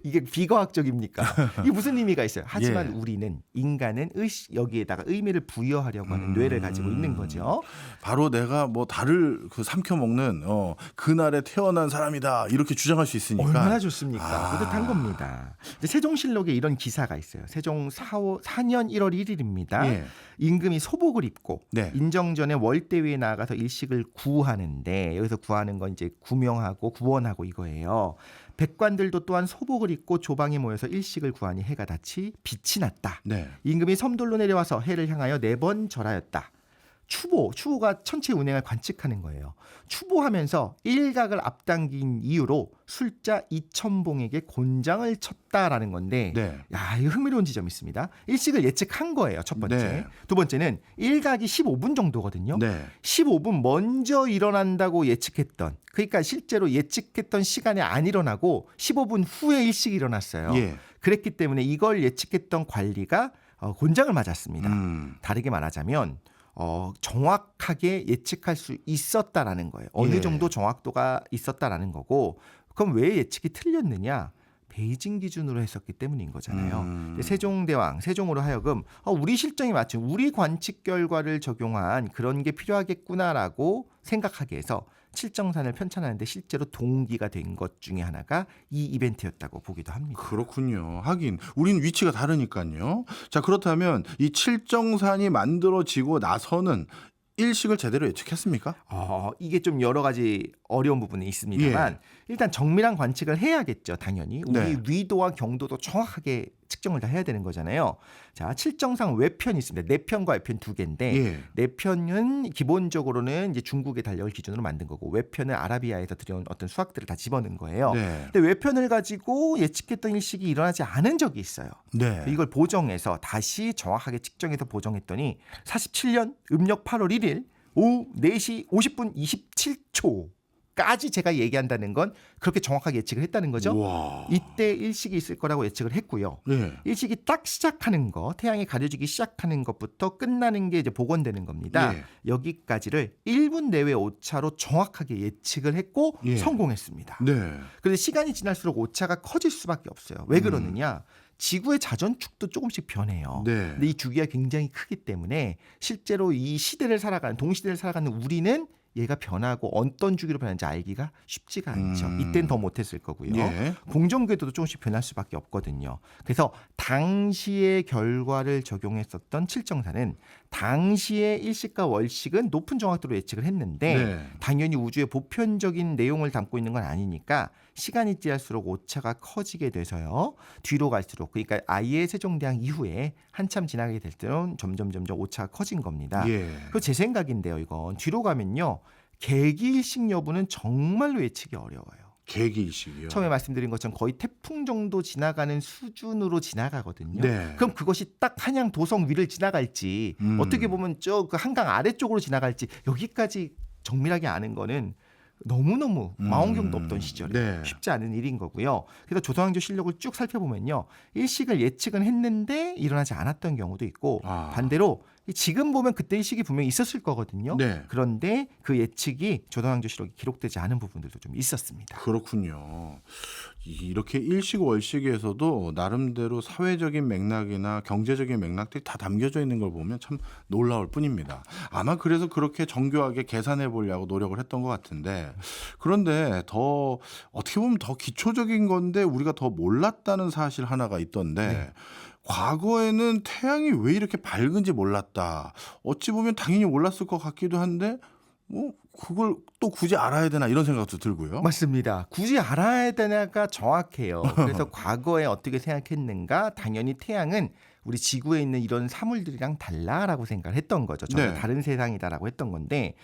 이게 비과학적입니까? 이게 무슨 의미가 있어요? 하지만 예. 우리는 인간은 여기에다가 의미를 부여하려고 하는 뇌를 가지고 있는 거죠. 바로 내가 뭐 달을 삼켜 먹는 그날에 태어난 사람이다 이렇게 주장할 수 있으니까 얼마나 좋습니까? 뿌듯한 겁니다. 이제 세종실록에 이런 기사가 있어요. 세종 4년 1월 1일입니다. 예. 임금이 소복을 입고 네. 인정전에 월대위에 나가서 일식을 구하는데 여기서 구하는 건 이제 구명하고 구원하고 이거예요. 백관들도 또한 소복을 입고 조방에 모여서 일식을 구하니 해가 닿지 빛이 났다. 네. 임금이 섬돌로 내려와서 해를 향하여 4번 절하였다. 추보가 천체 운행을 관측하는 거예요. 추보하면서 일각을 앞당긴 이유로 술자 2,000봉에게 곤장을 쳤다라는 건데 네. 야, 이거 흥미로운 지점이 있습니다. 일식을 예측한 거예요. 첫 번째. 네. 두 번째는 일각이 15분 정도거든요. 네. 15분 먼저 일어난다고 예측했던 그러니까 실제로 예측했던 시간에 안 일어나고 15분 후에 일식이 일어났어요. 예. 그랬기 때문에 이걸 예측했던 관리가 곤장을 맞았습니다. 다르게 말하자면 정확하게 예측할 수 있었다라는 거예요. 어느 예. 정도 정확도가 있었다라는 거고 그럼 왜 예측이 틀렸느냐? 베이징 기준으로 했었기 때문인 거잖아요. 세종대왕, 세종으로 하여금 우리 실정에 맞춘 우리 관측 결과를 적용한 그런 게 필요하겠구나라고 생각하게 해서 칠정산을 편찬하는데 실제로 동기가 된 것 중에 하나가 이 이벤트였다고 보기도 합니다. 그렇군요. 하긴 우린 위치가 다르니까요. 자, 그렇다면 이 칠정산이 만들어지고 나서는 일식을 제대로 예측했습니까? 이게 좀 여러 가지 어려운 부분이 있습니다만 일단 정밀한 관측을 해야겠죠. 당연히 우리 네. 위도와 경도도 정확하게 측정을 다 해야 되는 거잖아요. 자, 칠정상 외편이 있습니다. 내편과 외편 두 개인데 예. 내편은 기본적으로는 이제 중국의 달력을 기준으로 만든 거고 외편은 아라비아에서 들여온 어떤 수학들을 다 집어넣은 거예요. 네. 근데 외편을 가지고 예측했던 일식이 일어나지 않은 적이 있어요. 네. 이걸 보정해서 다시 정확하게 측정해서 보정했더니 47년 음력 8월 1일 오후 4시 50분 27초까지 제가 얘기한다는 건 그렇게 정확하게 예측을 했다는 거죠. 와. 이때 일식이 있을 거라고 예측을 했고요. 예. 일식이 딱 시작하는 거, 태양이 가려지기 시작하는 것부터 끝나는 게 이제 복원되는 겁니다. 예. 여기까지를 1분 내외 오차로 정확하게 예측을 했고 예. 성공했습니다. 네. 그런데 시간이 지날수록 오차가 커질 수밖에 없어요. 왜 그러느냐? 지구의 자전축도 조금씩 변해요. 네. 근데 이 주기가 굉장히 크기 때문에 실제로 이 시대를 살아가는 동시대를 살아가는 우리는 얘가 변하고 어떤 주기로 변하는지 알기가 쉽지가 않죠. 이때는 더 못했을 거고요. 예. 공정궤도도 조금씩 변할 수밖에 없거든요. 그래서 당시의 결과를 적용했었던 칠정사는 당시의 일식과 월식은 높은 정확도로 예측을 했는데 네. 당연히 우주의 보편적인 내용을 담고 있는 건 아니니까 시간이 지날수록 오차가 커지게 돼서요. 뒤로 갈수록 그러니까 아예 세종대왕 이후에 한참 지나게 될 때는 점점 오차가 커진 겁니다. 예. 그 제 생각인데요. 이건 뒤로 가면요. 개기일식 여부는 정말로 예측이 어려워요. 계기일식이요. 처음에 말씀드린 것처럼 거의 태풍 정도 지나가는 수준으로 지나가거든요. 네. 그럼 그것이 딱 한양 도성 위를 지나갈지 어떻게 보면 저 그 한강 아래쪽으로 지나갈지 여기까지 정밀하게 아는 거는 너무너무 망원경도 없던 시절에 네. 쉽지 않은 일인 거고요. 그래서 조선왕조 실록을 쭉 살펴보면요. 일식을 예측은 했는데 일어나지 않았던 경우도 있고 아. 반대로 지금 보면 그때 일식이 분명히 있었을 거거든요. 네. 그런데 그 예측이 조선왕조 실록에 기록되지 않은 부분들도 좀 있었습니다. 그렇군요. 이렇게 일식 월식에서도 나름대로 사회적인 맥락이나 경제적인 맥락들이 다 담겨져 있는 걸 보면 참 놀라울 뿐입니다. 아마 그래서 그렇게 정교하게 계산해 보려고 노력을 했던 것 같은데 그런데 더 어떻게 보면 더 기초적인 건데 우리가 더 몰랐다는 사실 하나가 있던데 네. 과거에는 태양이 왜 이렇게 밝은지 몰랐다. 어찌 보면 당연히 몰랐을 것 같기도 한데 뭐 그걸 또 굳이 알아야 되나 이런 생각도 들고요. 맞습니다. 굳이 알아야 되나가 정확해요. 그래서 과거에 어떻게 생각했는가? 당연히 태양은 우리 지구에 있는 이런 사물들이랑 달라라고 생각을 했던 거죠. 전혀 네. 다른 세상이다라고 했던 건데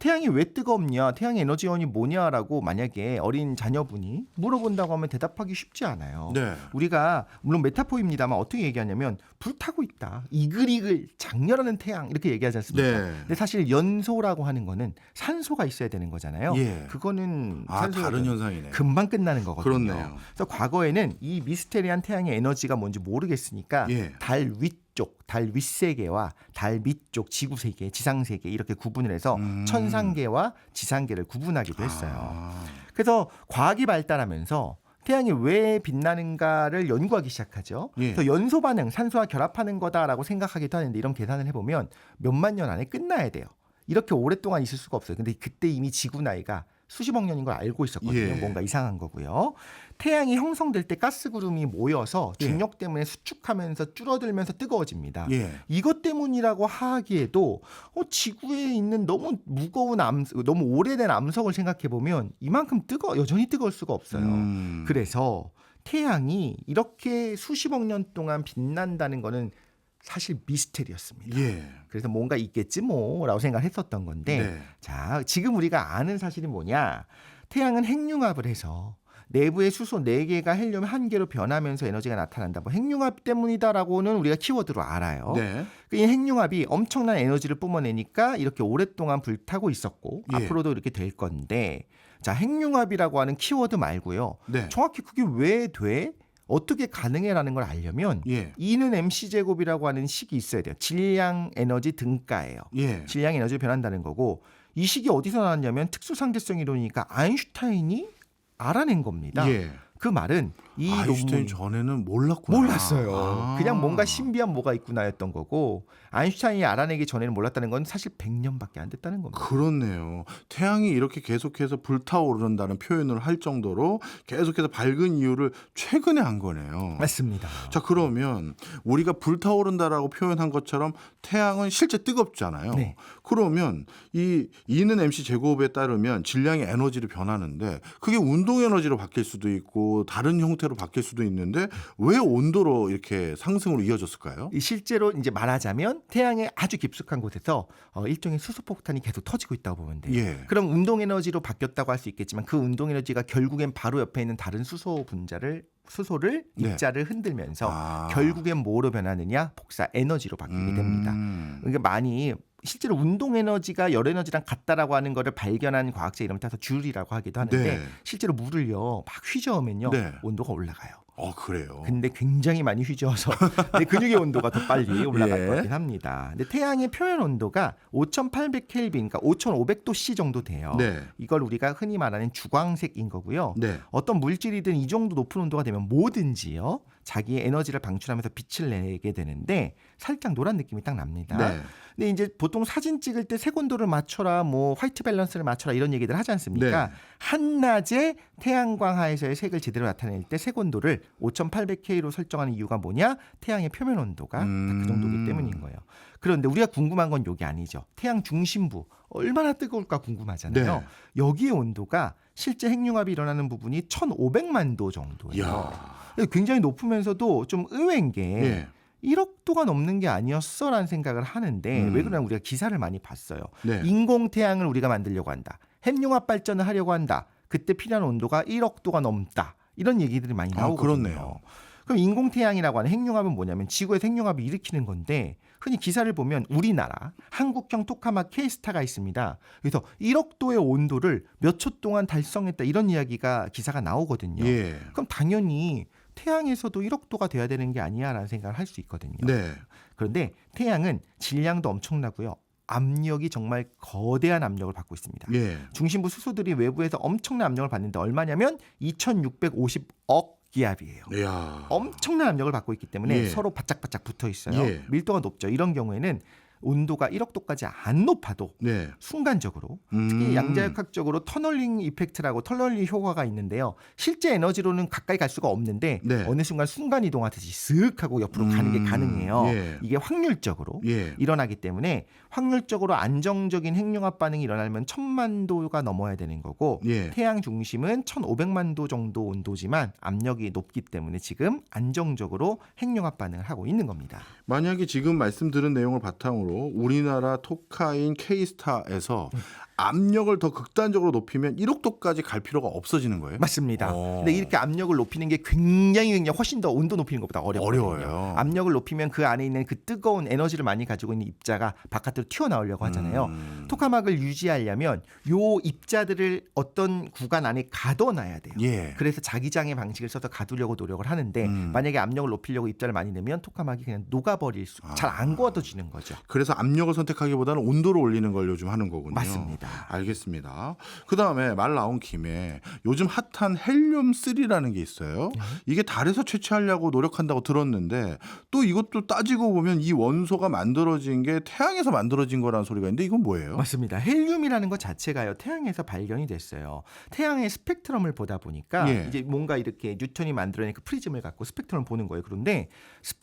태양이 왜 뜨겁냐? 태양의 에너지원이 뭐냐라고 만약에 어린 자녀분이 물어본다고 하면 대답하기 쉽지 않아요. 네. 우리가 물론 메타포입니다만 어떻게 얘기하냐면 불타고 있다. 이글이글 장렬하는 태양 이렇게 얘기하지 않습니까? 네. 근데 사실 연소라고 하는 거는 산소가 있어야 되는 거잖아요. 예. 그거는 아, 산소가 다른 현상이네. 금방 끝나는 거거든요. 그렇네요. 그래서 과거에는 이 미스테리한 태양의 에너지가 뭔지 모르겠으니까 예. 달 위쪽, 달 윗세계와 달 밑쪽 지구세계, 지상세계 이렇게 구분을 해서 천상계와 지상계를 구분하기도 했어요. 아. 그래서 과학이 발달하면서 태양이 왜 빛나는가를 연구하기 시작하죠. 예. 그래서 연소 반응, 산소와 결합하는 거다라고 생각하기도 하는데 이런 계산을 해보면 몇만 년 안에 끝나야 돼요. 이렇게 오랫동안 있을 수가 없어요. 근데 그때 이미 지구 나이가 수십억 년인 걸 알고 있었거든요. 예. 뭔가 이상한 거고요. 태양이 형성될 때 가스구름이 모여서 예. 중력 때문에 수축하면서 줄어들면서 뜨거워집니다. 예. 이것 때문이라고 하기에도 지구에 있는 너무 무거운 너무 오래된 암석을 생각해 보면 이만큼 여전히 뜨거울 수가 없어요. 그래서 태양이 이렇게 수십억 년 동안 빛난다는 거는 사실 미스테리였습니다. 예. 그래서 뭔가 있겠지 뭐라고 생각했었던 건데 네. 자, 지금 우리가 아는 사실이 뭐냐? 태양은 핵융합을 해서 내부의 수소 4개가 헬륨 1개로 변하면서 에너지가 나타난다. 뭐 핵융합 때문이다라고는 우리가 키워드로 알아요. 네. 이 핵융합이 엄청난 에너지를 뿜어내니까 이렇게 오랫동안 불타고 있었고 예. 앞으로도 이렇게 될 건데 자, 핵융합이라고 하는 키워드 말고요. 네. 정확히 그게 왜 돼? 어떻게 가능해라는 걸 알려면 예. E는 mc제곱이라고 하는 식이 있어야 돼요. 질량 에너지 등가예요. 예. 질량 에너지를 변한다는 거고 이 식이 어디서 나왔냐면 특수상대성 이론이니까 아인슈타인이 알아낸 겁니다. 예. 그 말은 이 아인슈타인 논문이 전에는 몰랐구나. 몰랐어요. 아. 그냥 뭔가 신비한 뭐가 있구나였던 거고 아인슈타인이 알아내기 전에는 몰랐다는 건 사실 100년밖에 안 됐다는 겁니다. 그렇네요. 태양이 이렇게 계속해서 불타오른다는 표현을 할 정도로 계속해서 밝은 이유를 최근에 한 거네요. 맞습니다. 자, 그러면 우리가 불타오른다라고 표현한 것처럼 태양은 실제 뜨겁잖아요. 네. 그러면 이 E는 mc 제곱에 따르면 질량의 에너지로 변하는데 그게 운동 에너지로 바뀔 수도 있고 다른 형태로 형태로 바뀔 수도 있는데 왜 온도로 이렇게 상승으로 이어졌을까요? 실제로 이제 말하자면 태양의 아주 깊숙한 곳에서 일종의 수소폭탄이 계속 터지고 있다고 보면 돼요. 예. 그럼 운동 에너지로 바뀌었다고 할 수 있겠지만 그 운동 에너지가 결국엔 바로 옆에 있는 다른 수소를 네. 입자를 흔들면서 아. 결국엔 뭐로 변하느냐? 복사 에너지로 바뀌게 됩니다. 그러니까 많이 실제로 운동 에너지가 열 에너지랑 같다라고 하는 거를 발견한 과학자 이름을 따서 줄이라고 하기도 하는데 네. 실제로 물을요 막 휘저으면요 네. 온도가 올라가요. 그래요. 근데 굉장히 많이 휘저어서 내 근육의 온도가 더 빨리 올라갈 예. 것 같긴 합니다. 근데 태양의 표면 온도가 5,800켈빈, 그러니까 5,500도 C 정도 돼요. 네. 이걸 우리가 흔히 말하는 주광색인 거고요. 네. 어떤 물질이든 이 정도 높은 온도가 되면 뭐든지요. 자기의 에너지를 방출하면서 빛을 내게 되는데 살짝 노란 느낌이 딱 납니다. 네. 근데 이제 보통 사진 찍을 때 색온도를 맞춰라, 뭐 화이트 밸런스를 맞춰라 이런 얘기들 하지 않습니까? 네. 한낮에 태양광 하에서의 색을 제대로 나타낼 때 색온도를 5,800K로 설정하는 이유가 뭐냐? 태양의 표면 온도가 딱 그 정도기 때문인 거예요. 그런데 우리가 궁금한 건 이게 아니죠. 태양 중심부 얼마나 뜨거울까 궁금하잖아요. 네. 여기의 온도가 실제 핵융합이 일어나는 부분이 1,500만 도 정도예요. 이야. 굉장히 높으면서도 좀 의외인 게 예. 1억 도가 넘는 게 아니었어라는 생각을 하는데 왜 그러냐 우리가 기사를 많이 봤어요. 네. 인공 태양을 우리가 만들려고 한다. 핵융합 발전을 하려고 한다. 그때 필요한 온도가 1억 도가 넘다. 이런 얘기들이 많이 나오거든요. 그렇네요. 그럼 인공 태양이라고 하는 핵융합은 뭐냐면 지구에서 핵융합을 일으키는 건데 흔히 기사를 보면 우리나라 한국형 토카마 K스타가 있습니다. 그래서 1억 도의 온도를 몇 초 동안 달성했다 이런 이야기가 기사가 나오거든요. 예. 그럼 당연히 태양에서도 1억 도가 돼야 되는 게 아니야라는 생각을 할 수 있거든요. 네. 그런데 태양은 질량도 엄청나고요. 압력이 정말 거대한 압력을 받고 있습니다. 예. 중심부 수소들이 외부에서 엄청난 압력을 받는데 얼마냐면 2,650억 기압이에요. 이야. 엄청난 압력을 받고 있기 때문에 예. 서로 바짝바짝 붙어 있어요. 예. 밀도가 높죠. 이런 경우에는 온도가 1억 도까지 안 높아도 네. 순간적으로 특히 양자역학적으로 터널링 이펙트라고 터널링 효과가 있는데요. 실제 에너지로는 가까이 갈 수가 없는데 네. 어느 순간 순간 이동하듯이 쓱 하고 옆으로 가는 게 가능해요. 예. 이게 확률적으로 예. 일어나기 때문에 확률적으로 안정적인 핵융합 반응이 일어나려면 1,000만 도가 넘어야 되는 거고 예. 태양 중심은 1,500만 도 정도 온도지만 압력이 높기 때문에 지금 안정적으로 핵융합 반응을 하고 있는 겁니다. 만약에 지금 말씀드린 내용을 바탕으로 우리나라 토카인 K스타에서 압력을 더 극단적으로 높이면 1억 도까지 갈 필요가 없어지는 거예요? 맞습니다. 근데 이렇게 압력을 높이는 게 굉장히 훨씬 더 온도 높이는 것보다 어렵거든요. 어려워요. 압력을 높이면 그 안에 있는 그 뜨거운 에너지를 많이 가지고 있는 입자가 바깥으로 튀어나오려고 하잖아요. 토카막을 유지하려면 요 입자들을 어떤 구간 안에 가둬놔야 돼요. 예. 그래서 자기장의 방식을 써서 가두려고 노력을 하는데 만약에 압력을 높이려고 입자를 많이 넣으면 토카막이 그냥 녹아버릴 수, 잘 안 구워져지는 거죠. 그래서 압력을 선택하기보다는 온도를 올리는 걸 요즘 하는 거군요. 맞습니다. 알겠습니다. 그다음에 말 나온 김에 요즘 핫한 헬륨3라는 게 있어요. 이게 달에서 채취하려고 노력한다고 들었는데 또 이것도 따지고 보면 이 원소가 만들어진 게 태양에서 만들어진 거라는 소리가 있는데 이건 뭐예요? 맞습니다. 헬륨이라는 것 자체가요 태양에서 발견이 됐어요. 태양의 스펙트럼을 보다 보니까 예. 이제 뭔가 이렇게 뉴턴이 만들어낸 그 프리즘을 갖고 스펙트럼을 보는 거예요. 그런데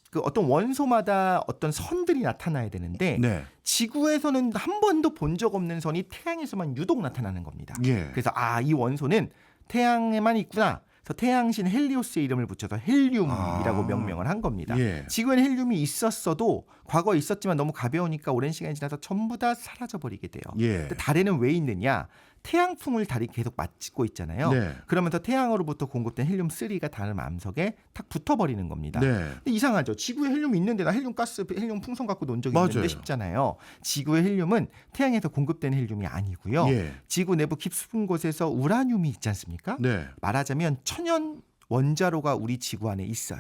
그 어떤 원소마다 어떤 선들이 나타나야 되는데 네. 지구에서는 한 번도 본 적 없는 선이 태양에서만 유독 나타나는 겁니다. 예. 그래서 이 원소는 태양에만 있구나. 그래서 태양신 헬리오스의 이름을 붙여서 헬륨이라고 명명을 한 겁니다. 예. 지구에는 헬륨이 있었어도 과거에 있었지만 너무 가벼우니까 오랜 시간이 지나서 전부 다 사라져 버리게 돼요. 예. 근데 달에는 왜 있느냐? 태양풍을 달이 계속 맞고 있잖아요. 네. 그러면서 태양으로부터 공급된 헬륨3가 달 마음속에 탁 붙어버리는 겁니다. 네. 근데 이상하죠. 지구에 헬륨이 있는데 나 헬륨 가스, 헬륨 풍선 갖고 논 적이 맞아요. 있는데 싶잖아요. 지구의 헬륨은 태양에서 공급되는 헬륨이 아니고요. 예. 지구 내부 깊은 곳에서 우라늄이 있지 않습니까? 네. 말하자면 천연 원자로가 우리 지구 안에 있어요.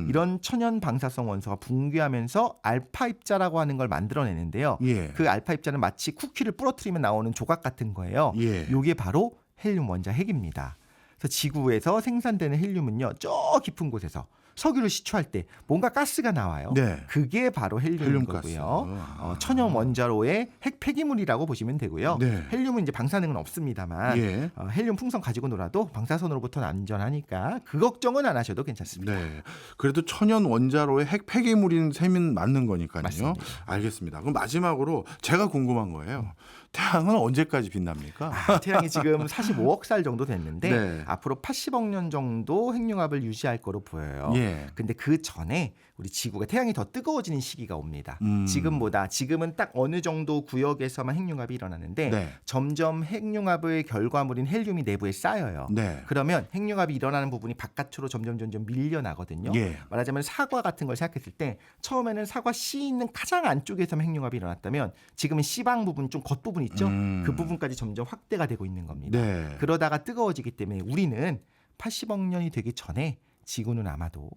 이런 천연 방사성 원소가 붕괴하면서 알파 입자라고 하는 걸 만들어내는데요. 예. 그 알파 입자는 마치 쿠키를 부러뜨리면 나오는 조각 같은 거예요. 예. 이게 바로 헬륨 원자 핵입니다. 그래서 지구에서 생산되는 헬륨은요, 저 깊은 곳에서 석유를 시추할 때 뭔가 가스가 나와요. 네. 그게 바로 헬륨인 헬륨가스. 거고요. 천연 원자로의 핵 폐기물이라고 보시면 되고요. 네. 헬륨은 이제 방사능은 없습니다만 예. 헬륨 풍선 가지고 놀아도 방사선으로부터는 안전하니까 그 걱정은 안 하셔도 괜찮습니다. 네. 그래도 천연 원자로의 핵 폐기물인 셈은 맞는 거니까요. 맞습니다. 알겠습니다. 그럼 마지막으로 제가 궁금한 거예요. 태양은 언제까지 빛납니까? 태양이 지금 45억 살 정도 됐는데 네. 앞으로 80억 년 정도 핵융합을 유지할 거로 보여요. 예. 근데 그 전에 우리 지구가 태양이 더 뜨거워지는 시기가 옵니다. 음. 지금은 딱 어느 정도 구역에서만 핵융합이 일어나는데 네. 점점 핵융합의 결과물인 헬륨이 내부에 쌓여요. 네. 그러면 핵융합이 일어나는 부분이 바깥으로 점점 밀려나거든요. 예. 말하자면 사과 같은 걸 생각했을 때 처음에는 사과 씨 있는 가장 안쪽에서만 핵융합이 일어났다면 지금은 씨방 부분 좀 겉부분 있죠? 그 부분까지 점점 확대가 되고 있는 겁니다. 네. 그러다가 뜨거워지기 때문에 우리는 80억 년이 되기 전에 지구는 아마도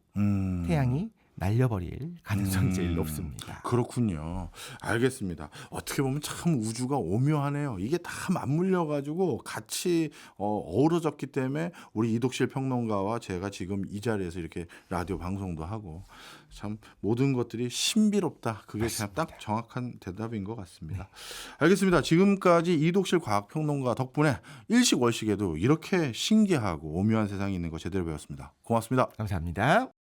태양이 날려버릴 가능성이 제일 높습니다. 그렇군요. 알겠습니다. 어떻게 보면 참 우주가 오묘하네요. 이게 다 맞물려 가지고 같이 어우러졌기 때문에 우리 이독실 평론가와 제가 지금 이 자리에서 이렇게 라디오 방송도 하고 참 모든 것들이 신비롭다. 그게 그냥 딱 정확한 대답인 것 같습니다. 알겠습니다. 지금까지 이독실 과학평론가 덕분에 일식월식에도 이렇게 신기하고 오묘한 세상이 있는 거 제대로 배웠습니다. 고맙습니다. 감사합니다.